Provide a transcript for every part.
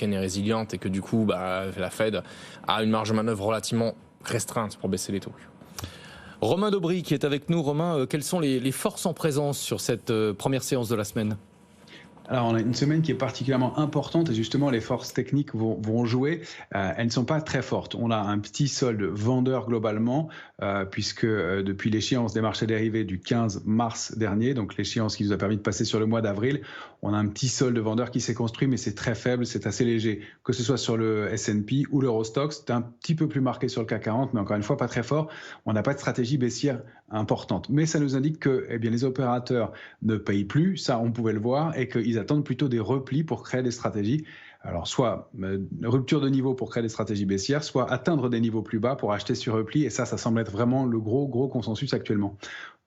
est résiliente et que du coup la Fed a une marge de manœuvre relativement restreinte pour baisser les taux. Romain Daubry qui est avec nous. Romain, quelles sont les forces en présence sur cette première séance de la semaine ? Alors, on a une semaine qui est particulièrement importante et justement, les forces techniques vont jouer. Elles ne sont pas très fortes. On a un petit solde vendeur globalement, puisque depuis l'échéance des marchés dérivés du 15 mars dernier, donc l'échéance qui nous a permis de passer sur le mois d'avril, on a un petit solde vendeur qui s'est construit, mais c'est très faible, c'est assez léger. Que ce soit sur le S&P ou l'Eurostoxx, c'est un petit peu plus marqué sur le CAC 40, mais encore une fois, pas très fort. On n'a pas de stratégie baissière importante. Mais ça nous indique que les opérateurs ne payent plus, ça on pouvait le voir, et qu'ils attendent plutôt des replis pour créer des stratégies. Alors soit rupture de niveau pour créer des stratégies baissières, soit atteindre des niveaux plus bas pour acheter sur repli, et ça semble être vraiment le gros consensus actuellement.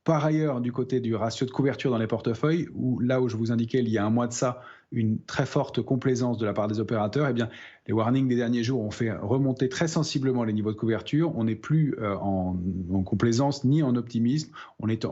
Par ailleurs, du côté du ratio de couverture dans les portefeuilles, là où je vous indiquais il y a un mois de ça, une très forte complaisance de la part des opérateurs, les warnings des derniers jours ont fait remonter très sensiblement les niveaux de couverture. On n'est plus en complaisance ni en optimisme. On est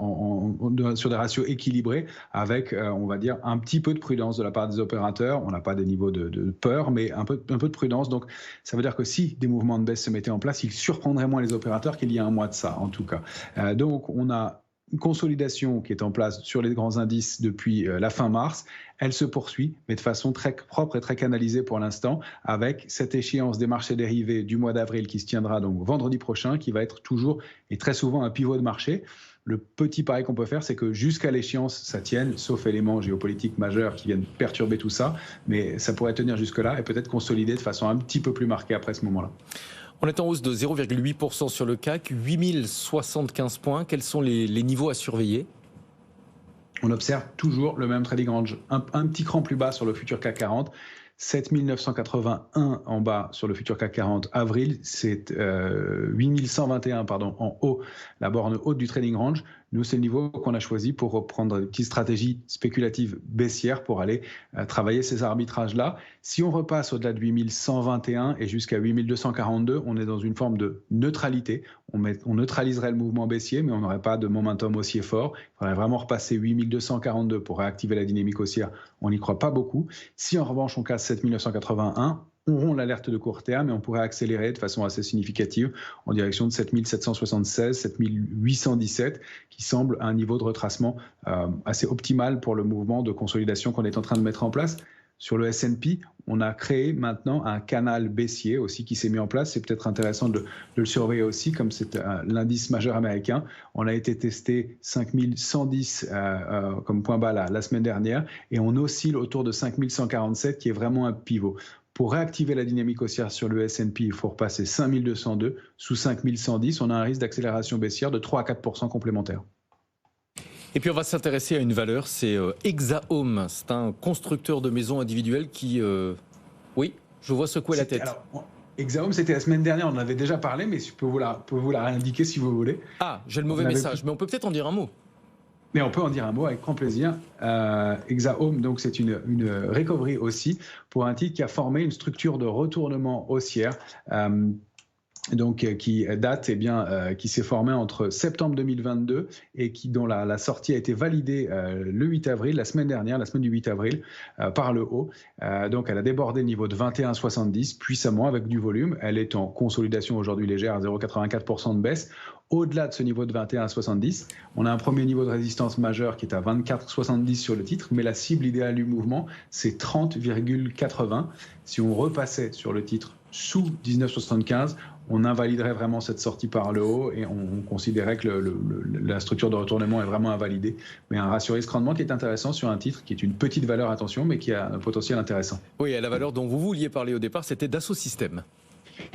sur des ratios équilibrés avec, on va dire, un petit peu de prudence de la part des opérateurs. On n'a pas des niveaux de peur, mais un peu de prudence. Donc, ça veut dire que si des mouvements de baisse se mettaient en place, ils surprendraient moins les opérateurs qu'il y a un mois de ça, en tout cas. Donc, on a une consolidation qui est en place sur les grands indices depuis la fin mars. Elle se poursuit, mais de façon très propre et très canalisée pour l'instant, avec cette échéance des marchés dérivés du mois d'avril qui se tiendra donc vendredi prochain, qui va être toujours et très souvent un pivot de marché. Le petit pari qu'on peut faire, c'est que jusqu'à l'échéance, ça tienne, sauf éléments géopolitiques majeurs qui viennent perturber tout ça, mais ça pourrait tenir jusque-là et peut-être consolider de façon un petit peu plus marquée après ce moment-là. On est en hausse de 0,8% sur le CAC, 8075 points. Quels sont les niveaux à surveiller ? On observe toujours le même trading range, un petit cran plus bas sur le futur CAC 40, 7981 en bas sur le futur CAC 40 avril, c'est 8121 en haut, la borne haute du trading range. Nous, c'est le niveau qu'on a choisi pour reprendre des petites stratégies spéculatives baissières pour aller travailler ces arbitrages-là. Si on repasse au-delà de 8121 et jusqu'à 8242, on est dans une forme de neutralité. On neutraliserait le mouvement baissier, mais on n'aurait pas de momentum haussier fort. Il faudrait vraiment repasser 8242 pour réactiver la dynamique haussière. On n'y croit pas beaucoup. Si en revanche on casse 7981, on rompt l'alerte de court terme et on pourrait accélérer de façon assez significative en direction de 7776, 7817, qui semble un niveau de retracement assez optimal pour le mouvement de consolidation qu'on est en train de mettre en place. Sur le S&P, on a créé maintenant un canal baissier aussi qui s'est mis en place. C'est peut-être intéressant de le surveiller aussi, comme c'est l'indice majeur américain. On a été testé 5110 comme point bas la semaine dernière et on oscille autour de 5147 qui est vraiment un pivot. Pour réactiver la dynamique haussière sur le S&P, il faut repasser 5202 sous 5110. On a un risque d'accélération baissière de 3 à 4% complémentaire. Et puis on va s'intéresser à une valeur, c'est Exahome. C'est un constructeur de maisons individuelles qui... Oui, je vois secouer la tête. Alors, Exahome, c'était la semaine dernière, on en avait déjà parlé, mais je peux vous la réindiquer si vous voulez. Ah, j'ai le mauvais message, mais on peut peut-être en dire un mot. Mais on peut en dire un mot avec grand plaisir. Exahome, donc c'est une recovery aussi pour un titre qui a formé une structure de retournement haussière. Donc qui date qui s'est formé entre septembre 2022 et dont la sortie a été validée le 8 avril, la semaine dernière, la semaine du 8 avril, par le haut. Donc elle a débordé le niveau de 21,70 puissamment avec du volume. Elle est en consolidation aujourd'hui légère à 0,84% de baisse. Au-delà de ce niveau de 21,70, on a un premier niveau de résistance majeur qui est à 24,70 sur le titre, mais la cible idéale du mouvement, c'est 30,80. Si on repassait sur le titre sous 19,75, on invaliderait vraiment cette sortie par le haut et on considérait que la structure de retournement est vraiment invalidée. Mais un ratio risque-rendement qui est intéressant sur un titre qui est une petite valeur, attention, mais qui a un potentiel intéressant. Oui, et la valeur dont vous vouliez parler au départ, c'était Dassault Systèmes.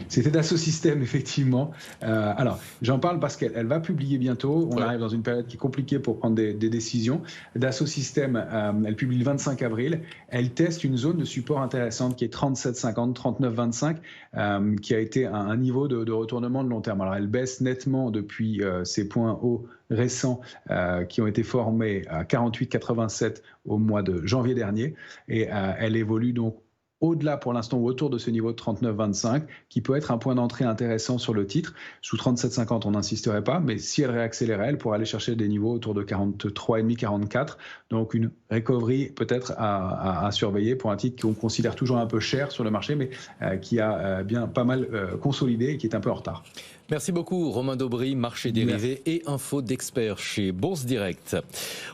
C'était Dassault Systèmes, effectivement. Alors, j'en parle parce qu'elle va publier bientôt. On arrive dans une période qui est compliquée pour prendre des décisions. Dassault Systèmes, elle publie le 25 avril. Elle teste une zone de support intéressante qui est 37,50, 39,25, qui a été un niveau de retournement de long terme. Alors, elle baisse nettement depuis ses points hauts récents qui ont été formés à 48,87 au mois de janvier dernier. Et elle évolue donc au-delà pour l'instant ou autour de ce niveau de 39,25 qui peut être un point d'entrée intéressant sur le titre. Sous 37,50, on n'insisterait pas, mais si elle réaccélérait, elle pourrait aller chercher des niveaux autour de 43,5, 44. Donc une recovery peut-être à surveiller pour un titre qu'on considère toujours un peu cher sur le marché, mais qui a bien pas mal consolidé et qui est un peu en retard. Merci beaucoup Romain Daubry, marché dérivé et info d'experts chez Bourse Direct.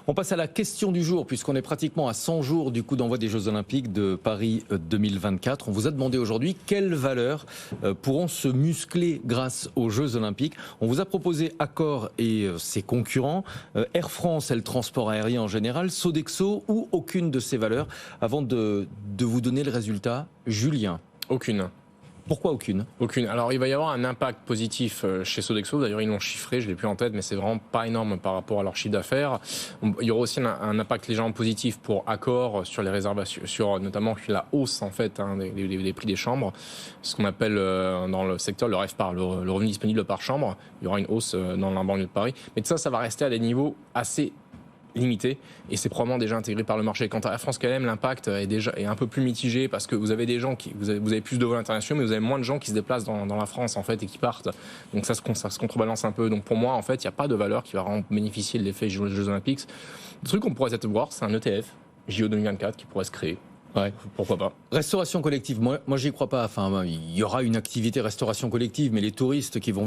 On passe à la question du jour puisqu'on est pratiquement à 100 jours du coup d'envoi des Jeux Olympiques de Paris 2024. On vous a demandé aujourd'hui quelles valeurs pourront se muscler grâce aux Jeux Olympiques. On vous a proposé Accor et ses concurrents, Air France et le transport aérien en général, Sodexo ou aucune de ces valeurs. Avant de vous donner le résultat, Julien. Aucune. Pourquoi aucune ? Aucune. Alors il va y avoir un impact positif chez Sodexo, d'ailleurs ils l'ont chiffré, je ne l'ai plus en tête, mais c'est vraiment pas énorme par rapport à leur chiffre d'affaires. Il y aura aussi un impact légèrement positif pour Accor sur les réservations, sur notamment la hausse en fait des prix des chambres, ce qu'on appelle dans le secteur le RevPAR, le revenu disponible par chambre. Il y aura une hausse dans la banlieue de Paris, mais tout ça, ça va rester à des niveaux assez limité et c'est probablement déjà intégré par le marché. Quant à Air France KLM, l'impact est un peu plus mitigé parce que vous avez des gens vous avez plus de vols internationaux, mais vous avez moins de gens qui se déplacent dans la France en fait et qui partent. Donc ça se contrebalance un peu. Donc pour moi en fait, il n'y a pas de valeur qui va vraiment bénéficier de l'effet Jeux Olympiques. Le truc qu'on pourrait peut-être voir, c'est un ETF JO 2024 qui pourrait se créer. Ouais, pourquoi pas. Restauration collective, moi j'y crois pas. Enfin, il y aura une activité restauration collective, mais les touristes qui vont